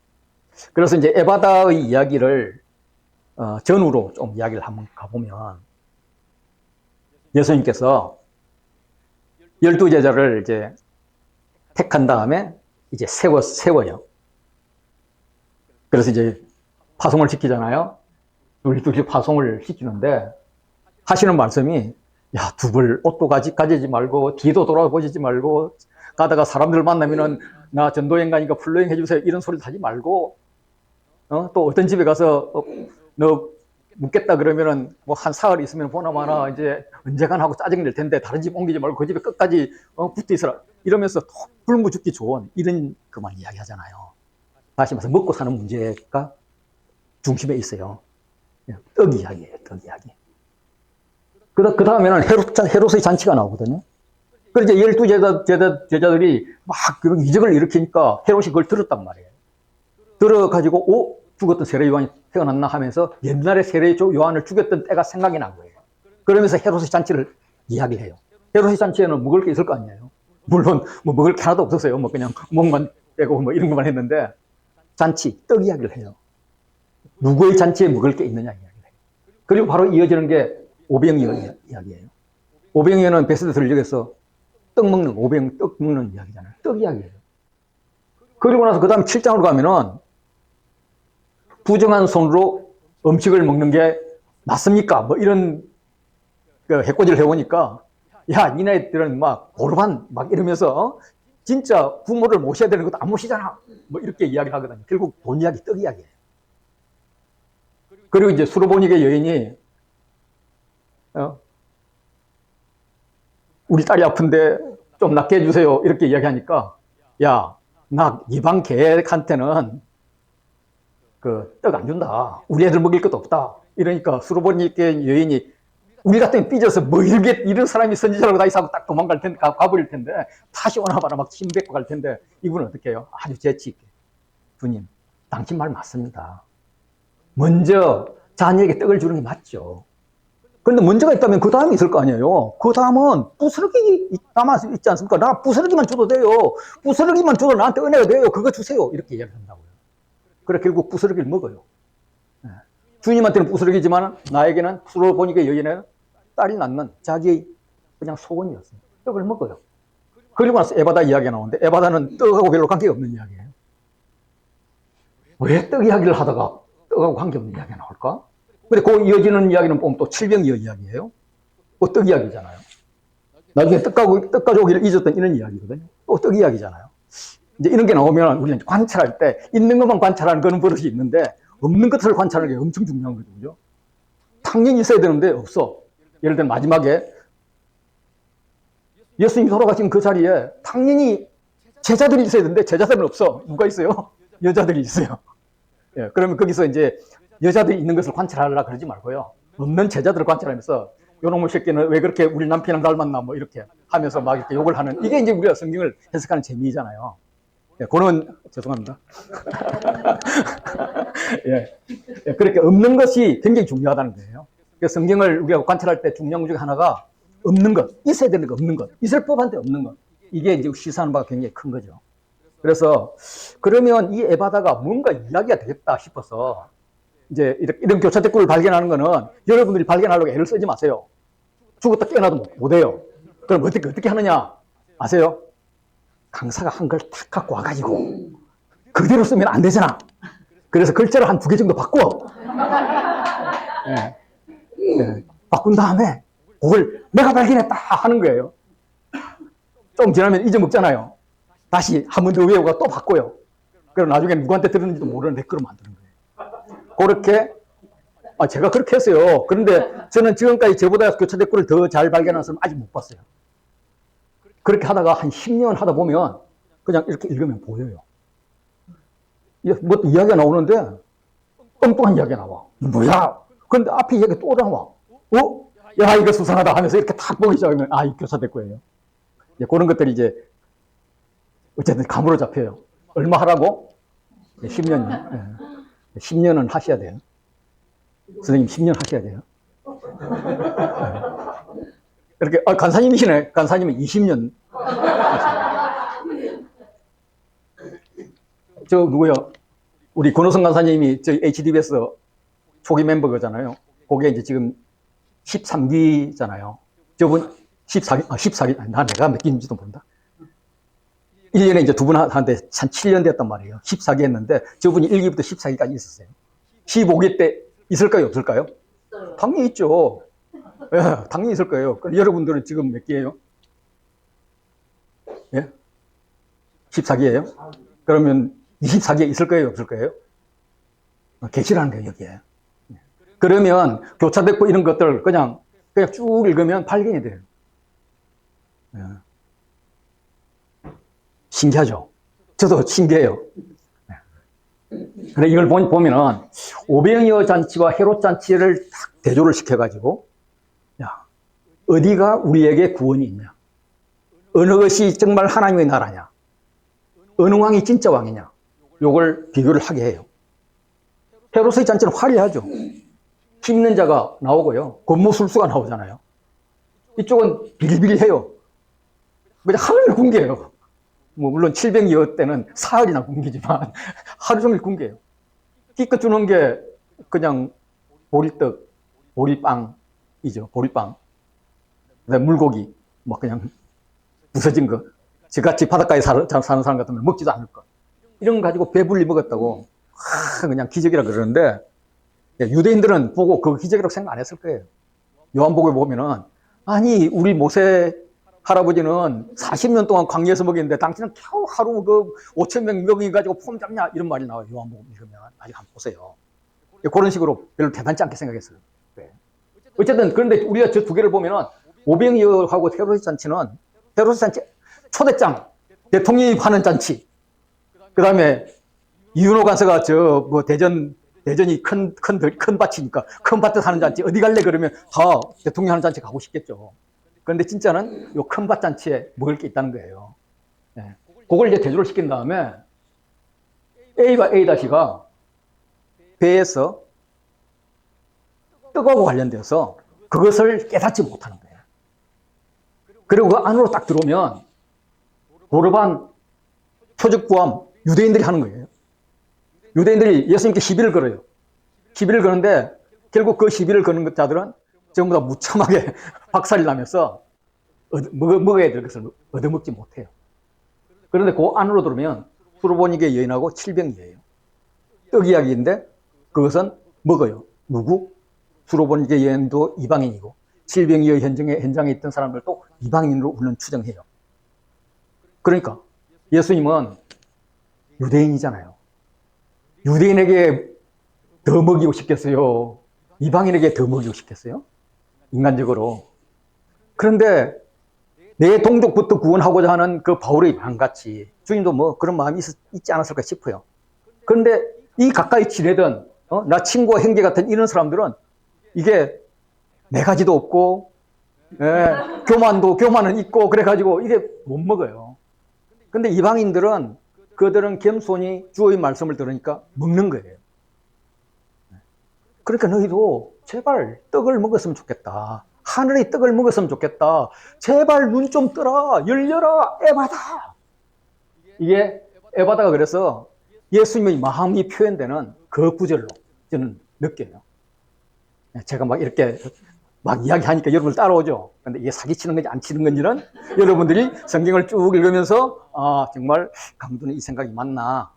그래서 이제 에바다의 이야기를 전후로 좀 이야기를 한번 가보면 예수님께서 12제자를 이제 택한 다음에 이제 세워요. 그래서 이제 파송을 시키잖아요. 둘씩 파송을 시키는데 하시는 말씀이, 야, 두벌 옷도 가지지 말고, 뒤도 돌아보지 말고, 가다가 사람들 만나면은, 나 전도행 가니까 풀로행 해주세요. 이런 소리도 하지 말고, 또 어떤 집에 가서, 너 묻겠다 그러면은, 뭐 한 사흘 있으면 보나마나 이제 언제간 하고 짜증낼 텐데, 다른 집 옮기지 말고 그 집에 끝까지 붙어 있어라. 이러면서 굶어 죽기 좋은 이런 그만 이야기 하잖아요. 다시 말해서 먹고 사는 문제가 중심에 있어요. 떡 이야기예요, 떡 이야기. 그 다음에는 헤롯의 잔치가 나오거든요. 그래서 이제 12 제자들이 막 그런 이적을 일으키니까 헤롯이 그걸 들었단 말이에요. 들어가지고, 죽었던 세례 요한이 태어났나 하면서 옛날에 세례 요한을 죽였던 때가 생각이 난 거예요. 그러면서 헤롯의 잔치를 이야기를 해요. 헤롯의 잔치에는 먹을 게 있을 거 아니에요. 물론, 뭐 먹을 게 하나도 없었어요. 뭐 그냥 목만 빼고 뭐 이런 것만 했는데, 잔치, 떡 이야기를 해요. 누구의 잔치에 먹을 게 있느냐 이야기를 해요. 그리고 바로 이어지는 게 오병이어 이야기예요. 오병이어는 베스트 들녘에서 떡 먹는 이야기잖아요. 떡 이야기예요. 그리고 나서 그 다음 7장으로 가면은 부정한 손으로 음식을 먹는 게 맞습니까? 뭐 이런 해코지를 해보니까, 야, 니네들은 막 고르반 막 이러면서 진짜 부모를 모셔야 되는 것도 안 모시잖아. 뭐 이렇게 이야기를 하거든요. 결국 돈 이야기, 떡 이야기예요. 그리고 이제 수로보니게 여인이 우리 딸이 아픈데 좀 낫게 해주세요. 이렇게 이야기하니까, 야, 나 이방 계획한테는 그 떡 안 준다. 우리 애들 먹일 것도 없다. 이러니까 수로보니게 여인이 우리 같으면 삐져서 뭐 이런 사람이 선지자라고 다 이사하고 딱 도망갈 텐데, 가버릴 텐데, 다시 오나 봐라 막 침 뱉고 갈 텐데, 이분은 어떻게 해요? 아주 재치있게. 주님, 당신 말 맞습니다. 먼저 자녀에게 떡을 주는 게 맞죠. 그런데 문제가 있다면 그 다음이 있을 거 아니에요. 그 다음은 부스러기 남아 있지 않습니까? 나 부스러기만 줘도 돼요. 부스러기만 줘도 나한테 은혜가 돼요. 그거 주세요. 이렇게 이야기를 한다고요. 그래 결국 부스러기를 먹어요. 주님한테는 부스러기지만 나에게는 수로보니게 여인의 딸이 낳는 자기의 그냥 소원이었어요. 떡을 먹어요. 그리고 나서 에바다 이야기가 나오는데 에바다는 떡하고 별로 관계가 없는 이야기예요. 왜 떡 이야기를 하다가 떡하고 관계없는 이야기가 나올까? 근데 그 이어지는 이야기는 보면 또 칠병이어 이야기예요. 그 떡 이야기잖아요. 나중에 떡가족을 잊었던 이런 이야기거든요. 또 떡 이야기잖아요. 이제 이런 게 나오면 우리는 관찰할 때 있는 것만 관찰하는 그런 버릇이 있는데 없는 것을 관찰하는 게 엄청 중요한 거거든요. 당연히 있어야 되는데 없어. 예를 들면 마지막에 예수님이 돌아가신 그 자리에 당연히 제자들이 있어야 되는데 제자들은 없어. 누가 있어요? 여자들이 있어요. 예, 그러면 거기서 이제 여자들이 있는 것을 관찰하려고 그러지 말고요. 없는 제자들을 관찰하면서 요놈의 새끼는 왜 그렇게 우리 남편이랑 닮았나 뭐 이렇게 하면서 막 이렇게 욕을 하는 이게 이제 우리가 성경을 해석하는 재미잖아요. 예, 그는 죄송합니다. 예, 예, 그렇게 없는 것이 굉장히 중요하다는 거예요. 그래서 성경을 우리가 관찰할 때 중요한 것 중에 하나가 없는 것, 있어야 되는 거 없는 것, 있을 법한데 없는 것. 이게 이제 시사하는 바가 굉장히 큰 거죠. 그래서 그러면 이 에바다가 뭔가 이야기가 되겠다 싶어서 이제 이런 교차 댓글을 발견하는 거는 여러분들이 발견하려고 애를 쓰지 마세요. 죽었다 깨어나도 못해요. 그럼 어떻게 하느냐 아세요? 강사가 한 걸 탁 갖고 와가지고 그대로 쓰면 안 되잖아. 그래서 글자를 한 2개 정도 바꿔. 네. 네. 바꾼 다음에 그걸 내가 발견했다 하는 거예요. 좀 지나면 잊어먹잖아요. 다시 한 번 더 외우고 또 바꿔요. 그럼 나중에 누구한테 들었는지도 모르는 댓글을 만드는 거예요. 그렇게 제가 그렇게 했어요. 그런데 저는 지금까지 저보다 교차 댓글을 더 잘 발견하는 사람 아직 못 봤어요. 그렇게 하다가 한 10년 하다 보면 그냥 이렇게 읽으면 보여요. 뭐 이야기가 나오는데 엉뚱한 이야기가 나와. 뭐야? 그런데 앞에 이야기가 또 나와. 야 이거 수상하다 하면서 이렇게 탁 보기 시작하면 이 교차 댓글이에요. 그런 것들이 이제 어쨌든 감으로 잡혀요. 얼마 하라고? 10년이요. 네. 10년은 하셔야 돼요. 선생님 10년 하셔야 돼요. 이렇게 간사님이시네. 간사님은 20년. 저 누구요? 우리 권호성 간사님이 저희 HDBS 초기 멤버잖아요. 그게 이제 지금 13기잖아요. 저분 14기, 내가 몇 기인지도 모른다. 1년에 이제 두 분한테 한 7년 됐단 말이에요. 14기 했는데 저분이 1기부터 14기까지 있었어요. 15기 때 있을까요? 없을까요? 당연히 있죠. 예, 당연히 있을 거예요. 여러분들은 지금 몇 개예요? 예? 14개예요? 그러면 24개 있을 거예요? 없을 거예요? 계시라는 거예요, 여기에. 그러면 교차됐고 이런 것들 그냥 쭉 읽으면 발견이 돼요. 예. 신기하죠? 저도 신기해요. 그래, 이걸 보면은, 오병이어 잔치와 헤롯 잔치를 딱 대조를 시켜가지고, 야, 어디가 우리에게 구원이 있냐? 어느 것이 정말 하나님의 나라냐? 어느 왕이 진짜 왕이냐? 요걸 비교를 하게 해요. 헤롯의 잔치는 화려하죠. 힘있는 자가 나오고요. 권모술수가 나오잖아요. 이쪽은 비리비리해요. 그냥 하늘 궁계예요. 뭐 물론 700여 때는 사흘이나 굶기지만 하루 종일 굶겨요. 기껏 주는 게 그냥 보리떡, 보리빵이죠. 보리빵. 그다음에 물고기, 뭐 그냥 부서진 거. 저같이 바닷가에 사는 사람 같으면 먹지도 않을 거. 이런 거 가지고 배불리 먹었다고 그냥 기적이라 그러는데 유대인들은 보고 그 기적이라고 생각 안 했을 거예요. 요한복음에 보면은 아니 우리 모세 할아버지는 40년 동안 광야에서 먹였는데 당신은 겨우 하루 그 5,000명 먹이 가지고 폼 잡냐 이런 말이 나와요. 요한복음 읽으면 아직 한번 보세요. 그런 식으로 별로 대단치 않게 생각했어요. 네. 어쨌든 그런데 우리가 저 두 개를 보면은 오병이어하고 헤롯 잔치는 헤롯 잔치 초대장 대통령이 하는 잔치. 그 다음에 이윤호 간사가 저 뭐 대전이 큰 밭이니까 큰 밭에 사는 잔치 어디 갈래 그러면 다 대통령 하는 잔치 가고 싶겠죠. 그런데 진짜는 요 큰 밭 잔치에 먹을 게 있다는 거예요. 네. 그걸 이제 대조를 시킨 다음에 A가 A-가 배에서 떡하고 관련돼서 그것을 깨닫지 못하는 거예요. 그리고 그 안으로 딱 들어오면 고르반, 표적구함, 유대인들이 하는 거예요. 유대인들이 예수님께 시비를 걸어요. 시비를 거는데 결국 그 시비를 거는 자들은 전부 다 무참하게 박살이 나면서 먹어야 될 것을 얻어먹지 못해요. 그런데 그 안으로 들어오면 수로보니게 여인하고 칠병이에요. 떡 이야기인데 그것은 먹어요. 누구? 수로보니게 여인도 이방인이고 칠병이의 현장에 있던 사람들도 이방인으로 우리는 추정해요. 그러니까 예수님은 유대인이잖아요. 유대인에게 더 먹이고 싶겠어요? 이방인에게 더 먹이고 싶겠어요? 인간적으로. 그런데 내 동족부터 구원하고자 하는 그 바울의 마음같이 주님도 뭐 그런 마음이 있지 않았을까 싶어요. 그런데 이 가까이 지내던 나 친구와 형제 같은 이런 사람들은 이게 네 가지도 없고 교만은 있고 그래가지고 이게 못 먹어요. 근데 이방인들은 그들은 겸손히 주의 말씀을 들으니까 먹는 거예요. 그러니까 너희도 제발 떡을 먹었으면 좋겠다. 하늘의 떡을 먹었으면 좋겠다. 제발 눈 좀 뜨라. 열려라. 에바다. 이게 에바다가 그래서 예수님의 마음이 표현되는 그 구절로 저는 느껴요. 제가 막 이렇게 막 이야기하니까 여러분들 따라오죠. 근데 이게 사기치는 건지 안 치는 건지는 여러분들이 성경을 쭉 읽으면서 아 정말 강도는 이 생각이 맞나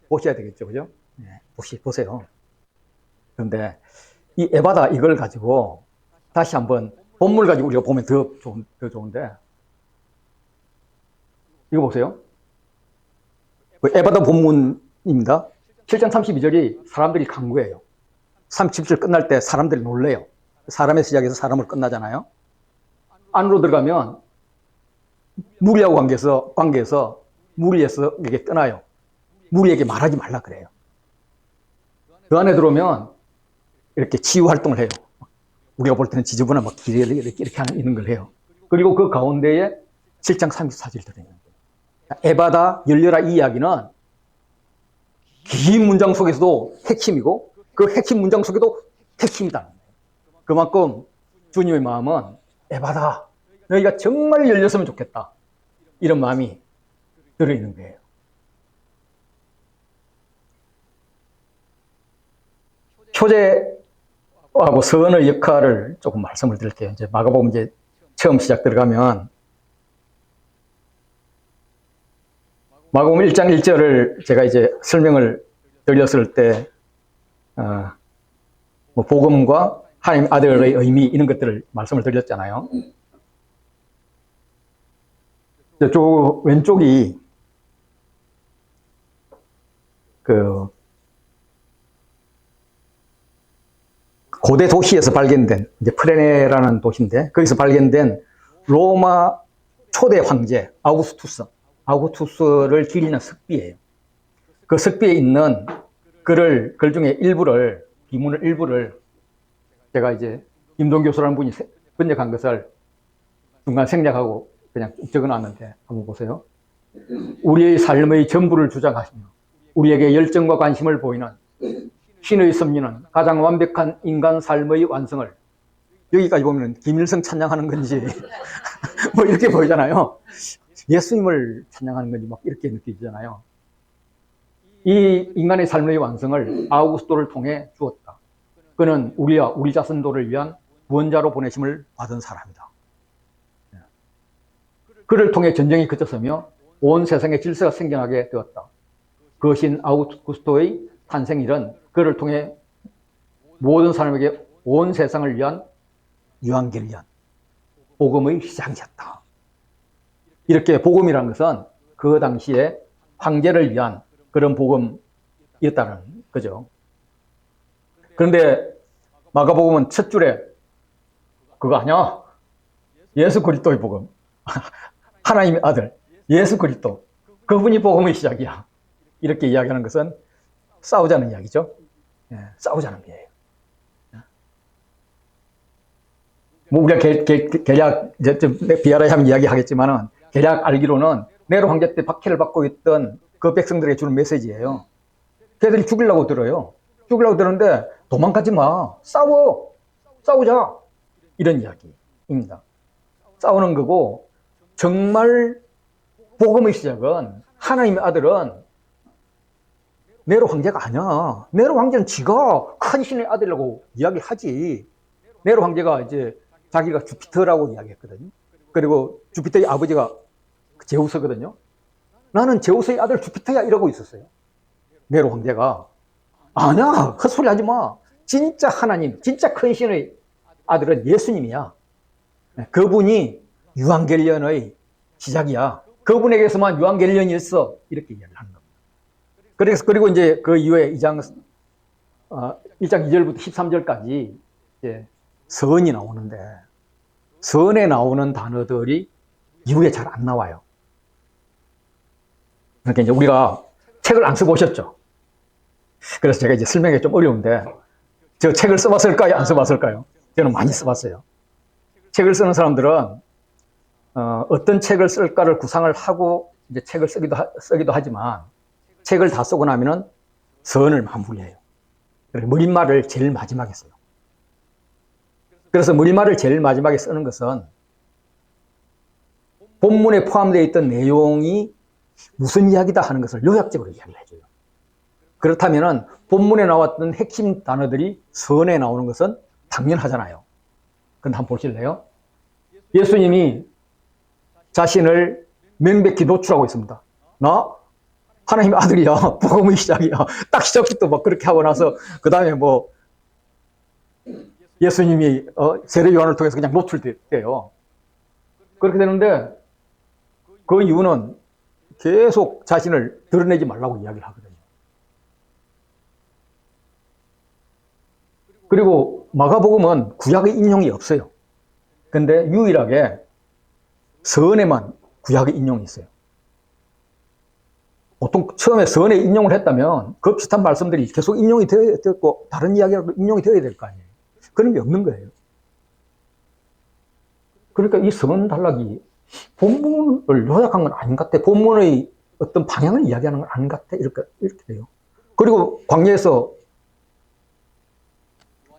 보셔야 되겠죠. 그죠? 네, 보세요. 그런데 이 에바다 이걸 가지고 다시 한번 본문을 가지고 우리가 보면 더 좋은데 이거 보세요. 에바다 본문입니다. 7장 32절이 사람들이 강구해요. 37절 끝날 때 사람들이 놀래요. 사람의 시작에서 사람으로 끝나잖아요. 안으로 들어가면 무리하고 관계에서 무리에서 이게 떠나요. 무리에게 말하지 말라 그래요. 그 안에 들어오면 이렇게 치유 활동을 해요. 우리가 볼 때는 지저분한 막 길에 이렇게 있는 걸 해요. 그리고 그 가운데에 7장 34절 들어있는 거예요. 에바다 열려라 이 이야기는 긴 문장 속에서도 핵심이고 그 핵심 문장 속에도 핵심이다. 그만큼 주님의 마음은 에바다 너희가 정말 열렸으면 좋겠다. 이런 마음이 들어있는 거예요. 표제하고 서언의 역할을 조금 말씀을 드릴게요. 이제 마가복음 이제 처음 시작 들어가면 마가복음 1장 1절을 제가 이제 설명을 드렸을 때 뭐 복음과 하나님 아들의 의미 이런 것들을 말씀을 드렸잖아요. 저 왼쪽이 그 고대 도시에서 발견된 이제 프레네라는 도시인데 거기서 발견된 로마 초대 황제 아우구스투스를 기리는 석비예요. 그 석비에 있는 글 중에 일부를 비문을 일부를 제가 이제 임동 교수라는 분이 번역한 것을 중간 생략하고 그냥 적어놨는데 한번 보세요. 우리의 삶의 전부를 주장하시며 우리에게 열정과 관심을 보이는 신의 섭리는 가장 완벽한 인간 삶의 완성을, 여기까지 보면 김일성 찬양하는 건지 뭐 이렇게 보이잖아요. 예수님을 찬양하는 건지 막 이렇게 느껴지잖아요. 이 인간의 삶의 완성을 아우구스토를 통해 주었다. 그는 우리와 우리 자손도를 위한 구원자로 보내심을 받은 사람이다. 그를 통해 전쟁이 그쳤으며 온 세상에 질서가 생겨나게 되었다. 그것인 아우구스토의 탄생일은 그를 통해 모든 사람에게 온 세상을 위한 유한겔리언, 복음의 시작이었다. 이렇게 복음이라는 것은 그 당시에 황제를 위한 그런 복음이었다는 거죠. 그런데 마가복음은 첫 줄에 그거 아니야? 예수 그리스도의 복음. 하나님의 아들, 예수 그리스도. 그분이 복음의 시작이야. 이렇게 이야기하는 것은 싸우자는 이야기죠. 예, 싸우자는 거예요. 뭐 우리가 계략, 이제 좀 비하라 하면 이야기하겠지만은, 계략 알기로는 네로 황제 때 박해를 받고 있던 그 백성들에게 주는 메시지예요. 걔들이 죽이려고 들어요. 죽이려고 들었는데 도망가지 마. 싸우자. 이런 이야기입니다. 싸우는 거고, 정말 복음의 시작은 하나님의 아들은 네로 황제가 아니야. 네로 황제는 지가 큰 신의 아들이라고 이야기하지. 네로 황제가 이제 자기가 주피터라고 이야기했거든요. 그리고 주피터의 아버지가 제우스거든요. 나는 제우스의 아들 주피터야 이러고 있었어요. 네로 황제가. 아니야, 헛소리 하지 마. 진짜 하나님, 진짜 큰 신의 아들은 예수님이야. 그분이 유한겔리언의 시작이야. 그분에게서만 유한겔리언이 있어. 이렇게 이야기를 하는 겁니다. 그리고 이제 그 이후에 1장 2절부터 13절까지 이제 선이 나오는데, 선에 나오는 단어들이 이후에 잘 안 나와요. 그러니까 이제 우리가 책을 안 써보셨죠? 그래서 제가 이제 설명이 좀 어려운데, 저 책을 써봤을까요? 안 써봤을까요? 저는 많이 써봤어요. 책을 쓰는 사람들은 어떤 책을 쓸까를 구상을 하고 이제 책을 쓰기도 하지만, 책을 다 쓰고 나면은 선을 마무리해요. 머릿말을 제일 마지막에 써요. 그래서 머릿말을 제일 마지막에 쓰는 것은 본문에 포함되어 있던 내용이 무슨 이야기다 하는 것을 요약적으로 이야기를 해줘요. 그렇다면은 본문에 나왔던 핵심 단어들이 선에 나오는 것은 당연하잖아요. 그런데 한번 보실래요? 예수님이 자신을 명백히 노출하고 있습니다. 나 하나님의 아들이야. 복음의 시작이야. 딱 시작부터 막 그렇게 하고 나서 그 다음에 뭐 예수님이 세례 요한을 통해서 그냥 노출돼요. 그렇게 되는데 그 이유는 계속 자신을 드러내지 말라고 이야기를 하거든요. 그리고 마가복음은 구약의 인용이 없어요. 근데 유일하게 선에만 구약의 인용이 있어요. 보통 처음에 선에 인용을 했다면 그 비슷한 말씀들이 계속 인용이 되었고 다른 이야기라도 인용이 되어야 될 거 아니에요. 그런 게 없는 거예요. 그러니까 이 선 단락이 본문을 요약한 건 아닌 것 같아. 본문의 어떤 방향을 이야기하는 건 아닌 것 같아. 이렇게 돼요. 그리고 광야에서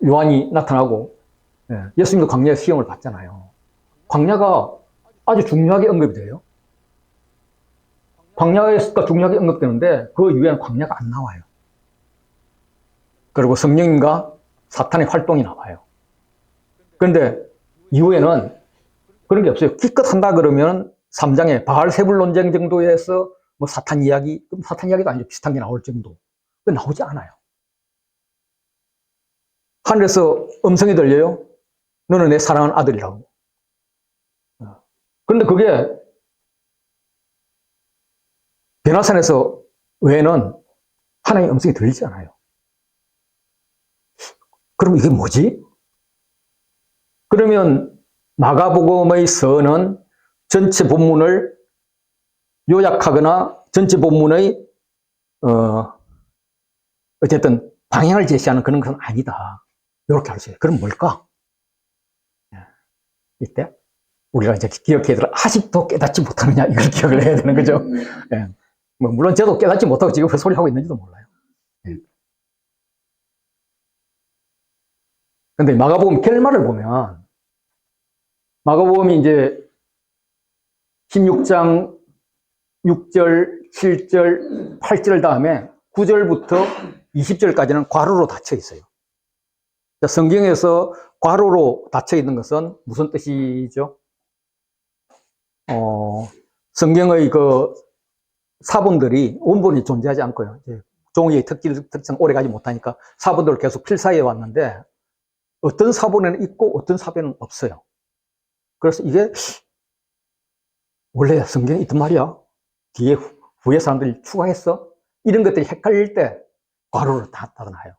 요한이 나타나고 예수님도 광야에서 시험을 받잖아요. 광야가 아주 중요하게 언급이 돼요. 광야가 중요하게 언급되는데 그 이후에는 광야가 안 나와요. 그리고 성령님과 사탄의 활동이 나와요. 그런데 이후에는 그런 게 없어요. 기껏 한다 그러면 3장에 바알세불 논쟁 정도에서 뭐 사탄 이야기도 아니죠. 비슷한 게 나올 정도. 그 나오지 않아요. 하늘에서 음성이 들려요. 너는 내 사랑하는 아들이라고. 그런데 그게 베나산에서 외에는 하나님의 음성이 들리지 않아요. 그럼 이게 뭐지? 그러면 마가복음의 서는 전체 본문을 요약하거나 전체 본문의 어쨌든 방향을 제시하는 그런 것은 아니다. 이렇게 할 수 있어요. 그럼 뭘까? 이때 우리가 이제 기억해야 될 아직도 깨닫지 못하느냐 이걸 기억을 해야 되는 거죠. 예. 뭐 물론 저도 깨닫지 못하고 지금 그 소리 하고 있는지도 몰라요. 예. 근데 마가복음 결말을 보면 마가복음이 이제 16장 6절, 7절, 8절 다음에 9절부터 20절까지는 괄호로 닫혀 있어요. 성경에서 괄호로 닫혀 있는 것은 무슨 뜻이죠? 성경의 그 사본들이 원본이 존재하지 않고요. 종이의 특성 오래 가지 못하니까 사본들을 계속 필사해 왔는데 어떤 사본에는 있고 어떤 사본에는 없어요. 그래서 이게 원래 성경에 있단 말이야. 뒤에 후에 사람들이 추가했어? 이런 것들이 헷갈릴 때 괄호를 다 닫아놔요.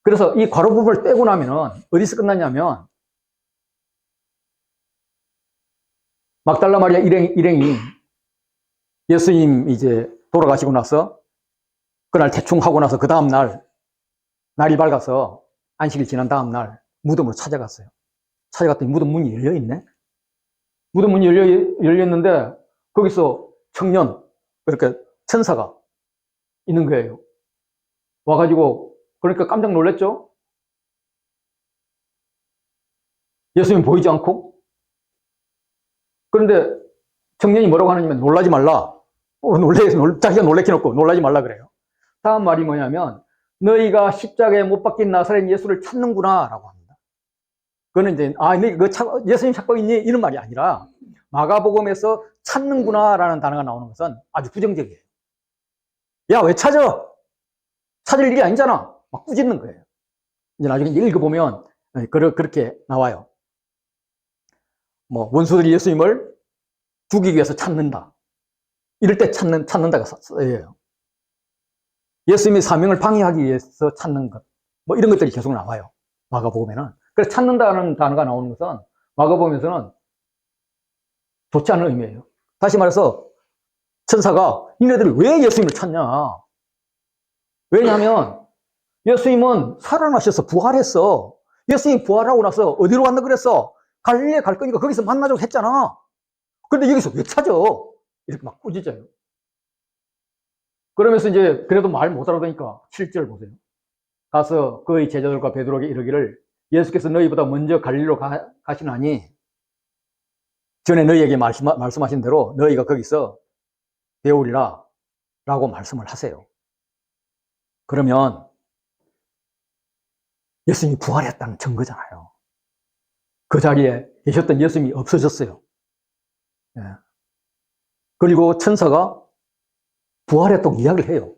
그래서 이 괄호 부분을 떼고 나면은 어디서 끝났냐면 막달라 마리아 일행이 예수님 이제 돌아가시고 나서 그날 대충 하고 나서 그 다음 날이 밝아서 안식일 지난 다음 날 무덤으로 찾아갔어요. 찾아갔더니 무덤 문이 열려있네? 무덤 문이 열렸는데 거기서 청년, 그렇게 천사가 있는 거예요. 와가지고 그러니까 깜짝 놀랐죠? 예수님 보이지 않고? 그런데 청년이 뭐라고 하느냐면 놀라지 말라. 자기가 놀래켜놓고 놀라지 말라 그래요. 다음 말이 뭐냐면 너희가 십자가에 못 박힌 나사렛 예수를 찾는구나 라고 합니다. 그거는 이제 너희 예수님 찾고 있니? 이런 말이 아니라 마가복음에서 찾는구나 라는 단어가 나오는 것은 아주 부정적이에요. 야, 왜 찾아? 찾을 일이 아니잖아. 막 꾸짖는 거예요. 이제 나중에 읽어보면 그렇게 나와요. 뭐 원수들이 예수님을 죽이기 위해서 찾는다. 이럴 때 찾는다가 써요. 예수님의 사명을 방해하기 위해서 찾는 것. 뭐 이런 것들이 계속 나와요. 마가복음에는. 그래서 찾는다는 단어가 나오는 것은 마가복음에서는 좋지 않은 의미예요. 다시 말해서 천사가 니네들이 왜 예수님을 찾냐? 왜냐하면 예수님은 살아나셔서 부활했어. 예수님이 부활하고 나서 어디로 간다 그랬어? 갈릴리에 갈 거니까 거기서 만나자고 했잖아. 그런데 여기서 왜 찾아? 이렇게 막 꾸짖어요. 그러면서 이제 그래도 말 못 알아듣니까 7절 보세요. 가서 그의 제자들과 베드로에게 이르기를 예수께서 너희보다 먼저 갈릴리로 가시나니 전에 너희에게 말씀하신 대로 너희가 거기서 배우리라 라고 말씀을 하세요. 그러면 예수님이 부활했다는 증거잖아요. 그 자리에 계셨던 예수님이 없어졌어요. 예. 그리고 천사가 부활했다고 이야기를 해요.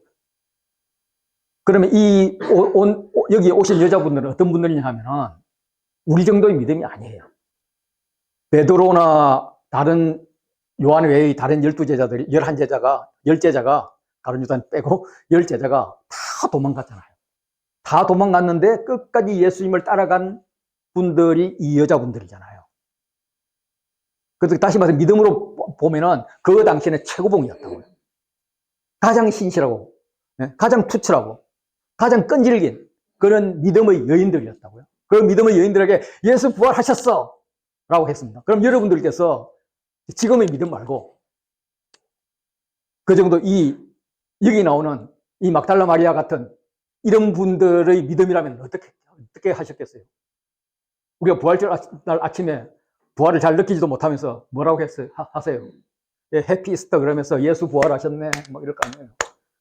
그러면 여기 오신 여자분들은 어떤 분들이냐 하면은 우리 정도의 믿음이 아니에요. 베드로나 다른 요한 외의 다른 12제자들이 10제자가 다른 유다인 빼고 10제자가 다 도망갔잖아요. 다 도망갔는데 끝까지 예수님을 따라간 분들이 이 여자분들이잖아요. 그래서 다시 말해서 믿음으로 보면은 그 당시에는 최고봉이었다고요. 가장 신실하고 가장 투철하고 가장 끈질긴 그런 믿음의 여인들이었다고요. 그 믿음의 여인들에게 예수 부활하셨어 라고 했습니다. 그럼 여러분들께서 지금의 믿음 말고 그 정도 여기 나오는 이 막달라 마리아 같은 이런 분들의 믿음이라면 어떻게 하셨겠어요? 우리가 부활절 날 아침에 부활을 잘 느끼지도 못하면서 뭐라고 하세요? 예, 해피 이스터 그러면서 예수 부활하셨네 뭐 이럴 거 아니에요.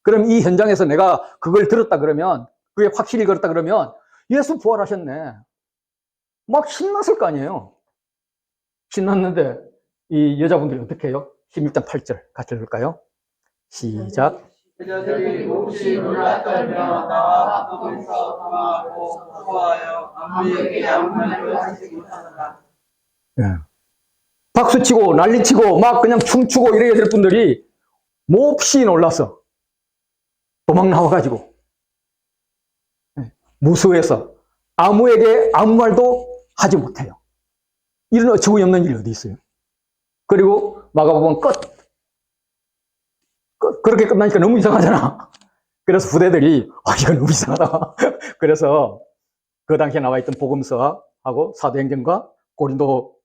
그럼 이 현장에서 내가 그걸 들었다 그러면 그게 확실히 그렇다 그러면 예수 부활하셨네 막 신났을 거 아니에요. 신났는데 이 여자분들이 어떻게 해요? 16장 8절 같이 읽을까요? 시작. 그자들이 몹시 놀라 떨며 나와 바쁘면서 당황하고 무서워하여 아무에게 아무 말도 하지 못하더라. 예. 박수치고 난리치고 막 그냥 춤추고 이래야 될 분들이 몹시 놀라서 도망 나와가지고 무서워해서 아무에게 아무 말도 하지 못해요. 이런 어처구니 없는 일이 어디 있어요? 그리고 마가복음 끝. 그렇게 끝나니까 너무 이상하잖아. 그래서 부대들이 이거 너무 이상하다. 그래서 그 당시에 나와 있던 복음서하고 사도행전과 고린도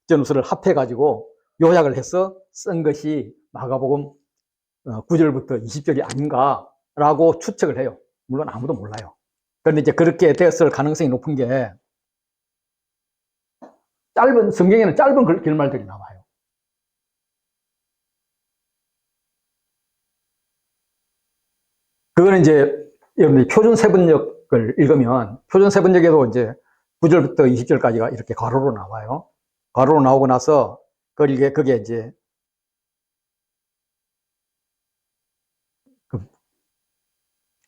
전후서를 합해가지고 요약을 해서 쓴 것이 마가복음 9절부터 20절이 아닌가라고 추측을 해요. 물론 아무도 몰라요. 그런데 이제 그렇게 됐을 가능성이 높은 게 성경에는 짧은 결말들이 나와요. 그거는 이제 여러분들이 표준 세번역을 읽으면 표준 세번역에도 이제 9절부터 20절까지가 이렇게 괄호로 나와요. 괄호로 나오고 나서 그게 이제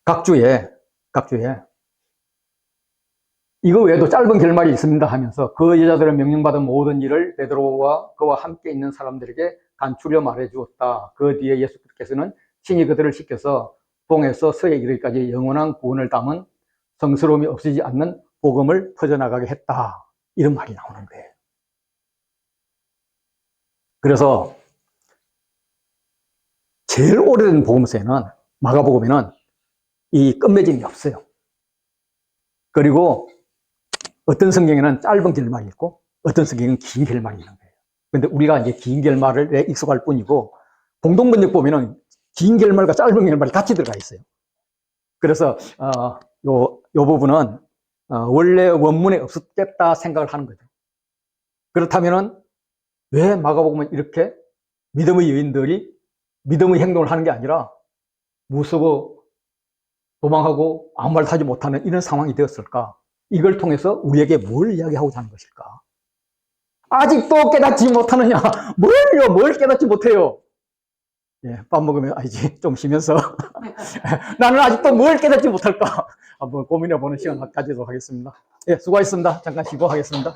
각 주에 이거 외에도 짧은 결말이 있습니다 하면서 그 여자들은 명령받은 모든 일을 베드로와 그와 함께 있는 사람들에게 간추려 말해 주었다. 그 뒤에 예수께서는 친히 그들을 시켜서 동에서 서에 이르기까지 영원한 구원을 담은 성스러움이 없어지지 않는 복음을 퍼져나가게 했다. 이런 말이 나오는 거예요. 그래서 제일 오래된 복음서에는 마가복음에는 이 끝맺음이 없어요. 그리고 어떤 성경에는 짧은 결말이 있고 어떤 성경에는 긴 결말이 있는 거예요. 그런데 우리가 이제 긴 결말에 익숙할 뿐이고 공동번역 보면은 긴 결말과 짧은 결말이 같이 들어가 있어요. 그래서 요 부분은 원래 원문에 없었겠다 생각을 하는 거죠. 그렇다면은 왜 마가복음은 이렇게 믿음의 여인들이 믿음의 행동을 하는 게 아니라 무서워 도망하고 아무 말도 하지 못하는 이런 상황이 되었을까? 이걸 통해서 우리에게 뭘 이야기하고자 하는 것일까? 아직도 깨닫지 못하느냐? 뭘 깨닫지 못해요? 예, 밥 먹으면 이제 좀 쉬면서 나는 아직도 뭘 깨닫지 못할까? 한번 고민해보는 시간 가지도록 하겠습니다. 예, 수고하셨습니다. 잠깐 쉬고 하겠습니다.